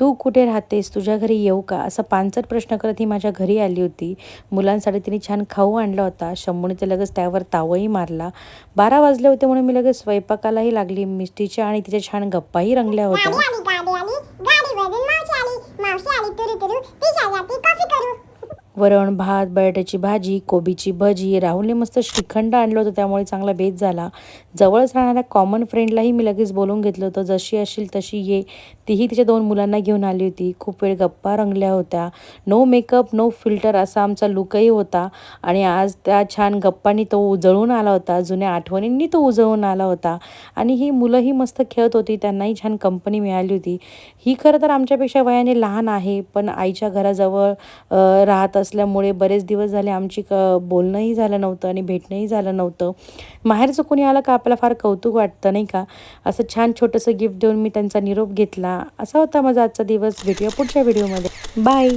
तू कुठे राहतेस, तुझ्या घरी येऊ का, असा पांचट प्रश्न करत ही माझ्या घरी आली होती. मुलांसाठी तिने छान खाऊ आणला होता. शंभूने तर लगेच त्यावर तावही मारला. 12 वाजले होते म्हणून मी लगेच स्वयंपाकालाही लागली. मिस्टीच्या आणि तिच्या छान गप्पाही रंगल्या होत्या. वरण भात, बटाट्याची भाजी, कोबीची भजी. राहुलने मस्त श्रीखंड आणलं होतं, त्यामुळे चांगला बेत झाला. जवळच राहणाऱ्या कॉमन फ्रेंडलाही मी लगेच बोलून घेतलं होतं. जशी असेल तशी ये. तीही तिच्या 2 मुलांना घेऊन आली होती. खूप वेळ गप्पा रंगल्या होत्या. नो मेकअप, नो फिल्टर असा आमचा लुकही होता. आणि आज त्या छान गप्पांनी तो उजळून आला होता. जुन्या आठवणींनी तो उजळून आला होता. आणि ही मुलंही मस्त खेळत होती. त्यांनाही छान कंपनी मिळाली होती. ही खरं तर आमच्यापेक्षा वयाने लहान आहे, पण आईच्या घराजवळ राहत असल्यामुळे बरेच दिवस झाले आमची बोलणंही झालं नव्हतं आणि भेटणंही झालं नव्हतं. माहेरचं कोणी आलं का आपल्याला फार कौतुक वाटतं नाही का. असं छान छोटंसं गिफ्ट देऊन मी त्यांचा निरोप घेतला. असा होता माझा आजचा दिवस. भेटूया पुढच्या व्हिडिओमध्ये. बाय.